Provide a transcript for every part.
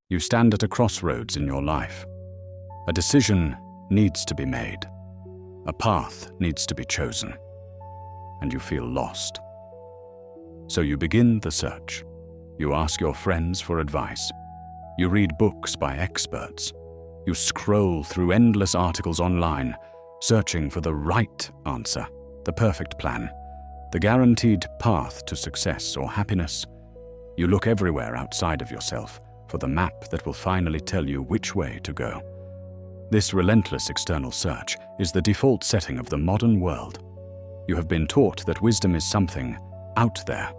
You stand at a crossroads in your life. A decision needs to be made. A path needs to be chosen. And you feel lost. So you begin the search. You ask your friends for advice. You read books by experts. You scroll through endless articles online, searching for the right answer, the perfect plan, the guaranteed path to success or happiness. You look everywhere outside of yourself for the map that will finally tell you which way to go. This relentless external search is the default setting of the modern world. You have been taught that wisdom is something out there,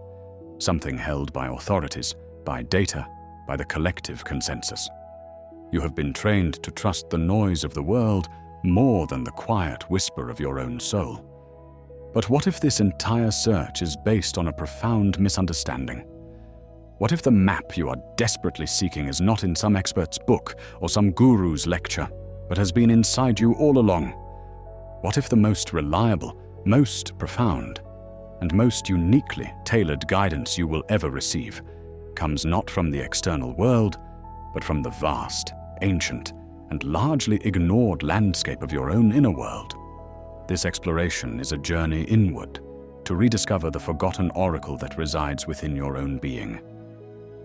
something held by authorities, by data, by the collective consensus. You have been trained to trust the noise of the world more than the quiet whisper of your own soul. But what if this entire search is based on a profound misunderstanding? What if the map you are desperately seeking is not in some expert's book or some guru's lecture, but has been inside you all along? What if the most reliable, most profound, and most uniquely tailored guidance you will ever receive comes not from the external world, but from the vast, ancient, and largely ignored landscape of your own inner world? This exploration is a journey inward to rediscover the forgotten oracle that resides within your own being.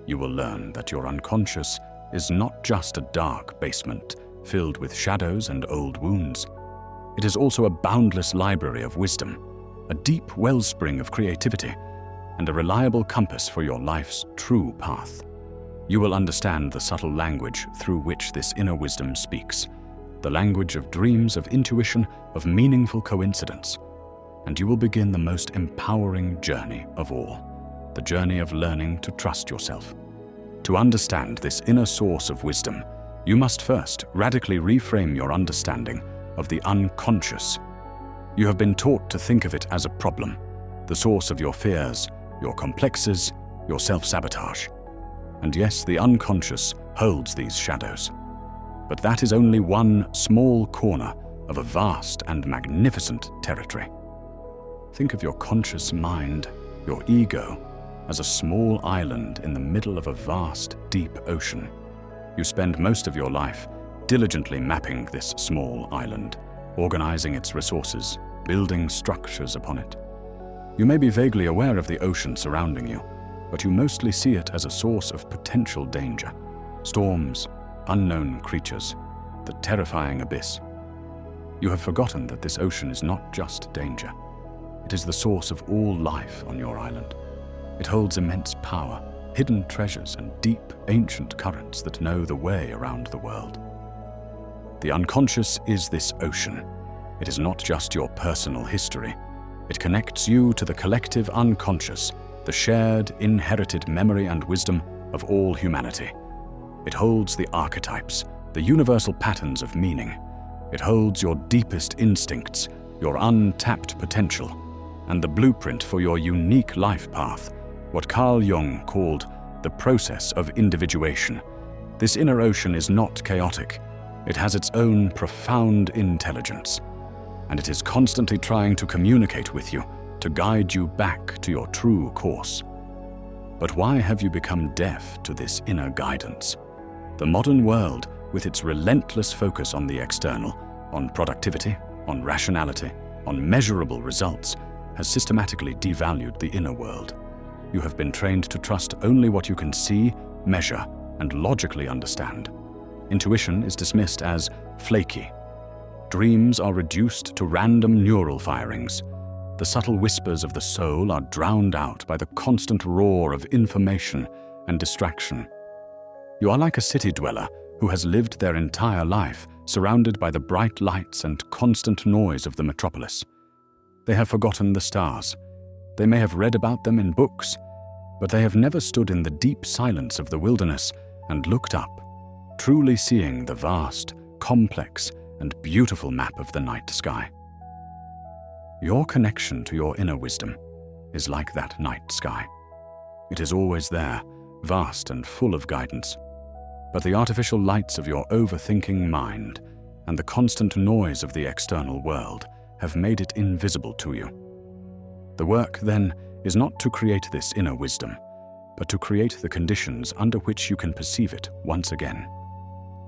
You will learn that your unconscious is not just a dark basement filled with shadows and old wounds. It is also a boundless library of wisdom, a deep wellspring of creativity, and a reliable compass for your life's true path. You will understand the subtle language through which this inner wisdom speaks, the language of dreams, of intuition, of meaningful coincidence, and you will begin the most empowering journey of all. The journey of learning to trust yourself. To understand this inner source of wisdom, you must first radically reframe your understanding of the unconscious. You have been taught to think of it as a problem, the source of your fears, your complexes, your self-sabotage. And yes, the unconscious holds these shadows. But that is only one small corner of a vast and magnificent territory. Think of your conscious mind, your ego, as a small island in the middle of a vast, deep ocean. You spend most of your life diligently mapping this small island, organizing its resources, building structures upon it. You may be vaguely aware of the ocean surrounding you, but you mostly see it as a source of potential danger. Storms, unknown creatures, the terrifying abyss. You have forgotten that this ocean is not just danger. It is the source of all life on your island. It holds immense power, hidden treasures, and deep, ancient currents that know the way around the world. The unconscious is this ocean. It is not just your personal history. It connects you to the collective unconscious, the shared, inherited memory and wisdom of all humanity. It holds the archetypes, the universal patterns of meaning. It holds your deepest instincts, your untapped potential, and the blueprint for your unique life path, what Carl Jung called the process of individuation. This inner ocean is not chaotic. It has its own profound intelligence, and it is constantly trying to communicate with you, to guide you back to your true course. But why have you become deaf to this inner guidance? The modern world, with its relentless focus on the external, on productivity, on rationality, on measurable results, has systematically devalued the inner world. You have been trained to trust only what you can see, measure, and logically understand. Intuition is dismissed as flaky. Dreams are reduced to random neural firings. The subtle whispers of the soul are drowned out by the constant roar of information and distraction. You are like a city dweller who has lived their entire life surrounded by the bright lights and constant noise of the metropolis. They have forgotten the stars. They may have read about them in books, but they have never stood in the deep silence of the wilderness and looked up, truly seeing the vast, complex, and beautiful map of the night sky. Your connection to your inner wisdom is like that night sky. It is always there, vast and full of guidance. But the artificial lights of your overthinking mind and the constant noise of the external world have made it invisible to you. The work, then, is not to create this inner wisdom, but to create the conditions under which you can perceive it once again.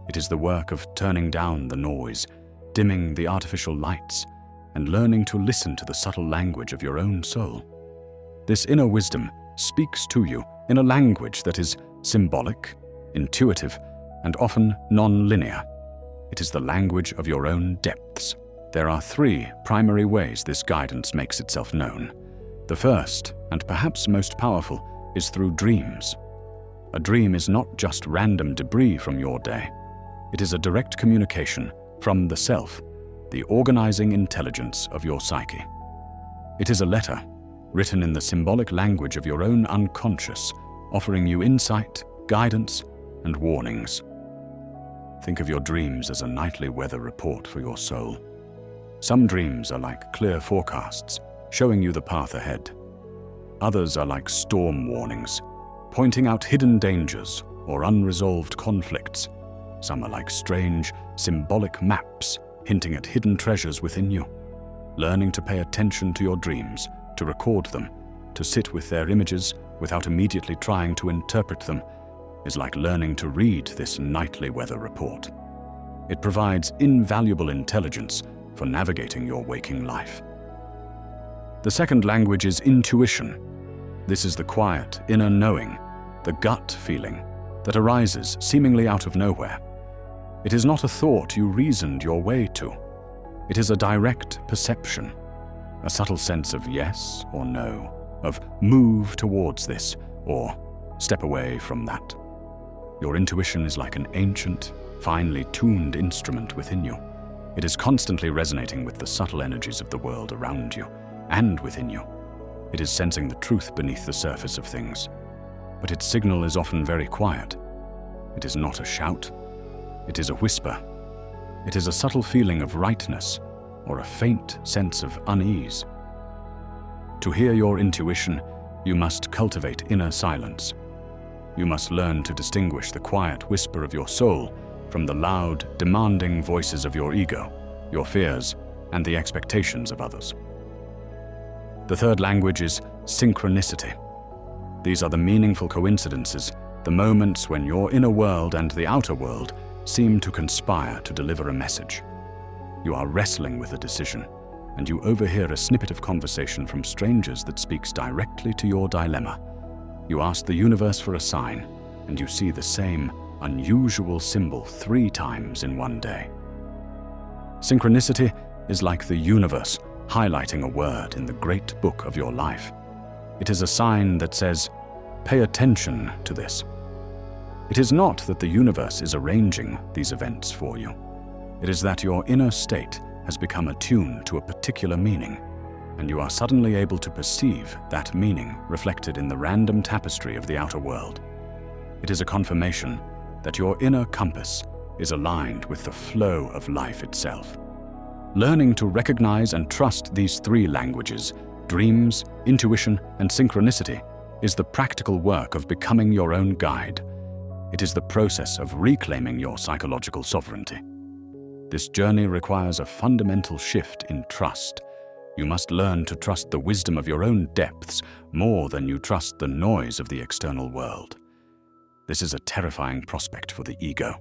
It is the work of turning down the noise, dimming the artificial lights, and learning to listen to the subtle language of your own soul. This inner wisdom speaks to you in a language that is symbolic, intuitive, and often non-linear. It is the language of your own depths. There are 3 primary ways this guidance makes itself known. The first, and perhaps most powerful, is through dreams. A dream is not just random debris from your day. It is a direct communication from the self, the organizing intelligence of your psyche. It is a letter, written in the symbolic language of your own unconscious, offering you insight, guidance, and warnings. Think of your dreams as a nightly weather report for your soul. Some dreams are like clear forecasts, showing you the path ahead. Others are like storm warnings, pointing out hidden dangers or unresolved conflicts. Some are like strange, symbolic maps, hinting at hidden treasures within you. Learning to pay attention to your dreams, to record them, to sit with their images without immediately trying to interpret them, is like learning to read this nightly weather report. It provides invaluable intelligence for navigating your waking life. The second language is intuition. This is the quiet, inner knowing, the gut feeling that arises seemingly out of nowhere. It is not a thought you reasoned your way to. It is a direct perception, a subtle sense of yes or no, of move towards this or step away from that. Your intuition is like an ancient, finely tuned instrument within you. It is constantly resonating with the subtle energies of the world around you and within you. It is sensing the truth beneath the surface of things. But its signal is often very quiet. It is not a shout. It is a whisper. It is a subtle feeling of rightness or a faint sense of unease. To hear your intuition, you must cultivate inner silence. You must learn to distinguish the quiet whisper of your soul from the loud, demanding voices of your ego, your fears, and the expectations of others. The third language is synchronicity. These are the meaningful coincidences, the moments when your inner world and the outer world seem to conspire to deliver a message. You are wrestling with a decision, and you overhear a snippet of conversation from strangers that speaks directly to your dilemma. You ask the universe for a sign, and you see the same unusual symbol 3 times in one day. Synchronicity is like the universe highlighting a word in the great book of your life. It is a sign that says, pay attention to this. It is not that the universe is arranging these events for you. It is that your inner state has become attuned to a particular meaning, and you are suddenly able to perceive that meaning reflected in the random tapestry of the outer world. It is a confirmation that your inner compass is aligned with the flow of life itself. Learning to recognize and trust these 3 languages, dreams, intuition, and synchronicity, is the practical work of becoming your own guide. It is the process of reclaiming your psychological sovereignty. This journey requires a fundamental shift in trust. You must learn to trust the wisdom of your own depths more than you trust the noise of the external world. This is a terrifying prospect for the ego,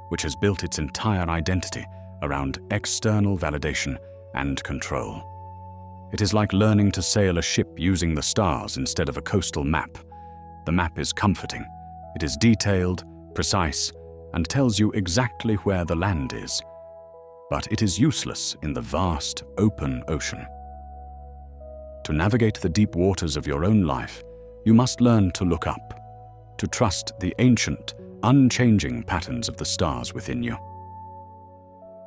which has built its entire identity around external validation and control. It is like learning to sail a ship using the stars instead of a coastal map. The map is comforting. It is detailed, precise, and tells you exactly where the land is. But it is useless in the vast, open ocean. To navigate the deep waters of your own life, you must learn to look up, to trust the ancient, unchanging patterns of the stars within you.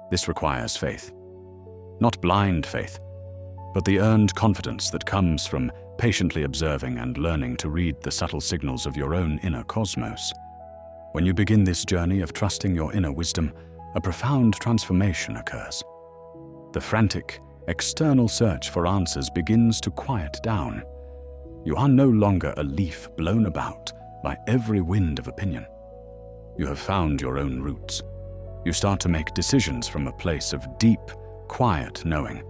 This requires faith. Not blind faith, but the earned confidence that comes from patiently observing and learning to read the subtle signals of your own inner cosmos. When you begin this journey of trusting your inner wisdom, a profound transformation occurs. The frantic, external search for answers begins to quiet down. You are no longer a leaf blown about by every wind of opinion. You have found your own roots. You start to make decisions from a place of deep, quiet knowing,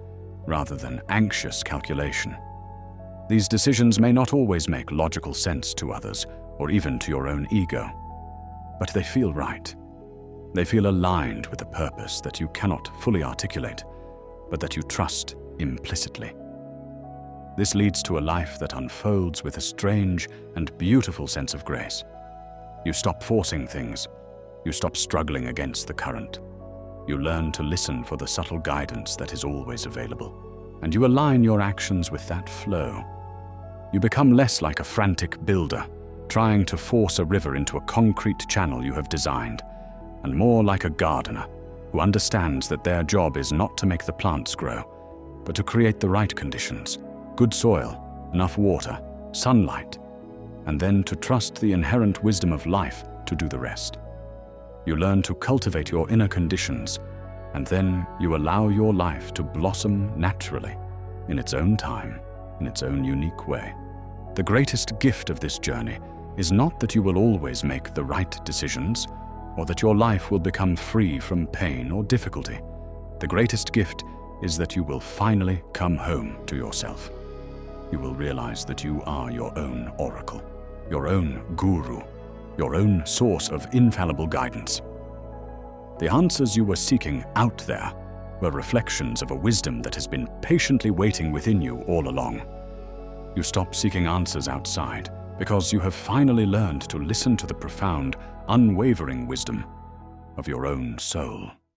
rather than anxious calculation. These decisions may not always make logical sense to others, or even to your own ego, but they feel right. They feel aligned with a purpose that you cannot fully articulate, but that you trust implicitly. This leads to a life that unfolds with a strange and beautiful sense of grace. You stop forcing things. You stop struggling against the current. You learn to listen for the subtle guidance that is always available, and you align your actions with that flow. You become less like a frantic builder, trying to force a river into a concrete channel you have designed, and more like a gardener who understands that their job is not to make the plants grow, but to create the right conditions, good soil, enough water, sunlight, and then to trust the inherent wisdom of life to do the rest. You learn to cultivate your inner conditions, and then you allow your life to blossom naturally, in its own time, in its own unique way. The greatest gift of this journey is not that you will always make the right decisions, or that your life will become free from pain or difficulty. The greatest gift is that you will finally come home to yourself. You will realize that you are your own oracle, your own guru, your own source of infallible guidance. The answers you were seeking out there were reflections of a wisdom that has been patiently waiting within you all along. You stop seeking answers outside because you have finally learned to listen to the profound, unwavering wisdom of your own soul.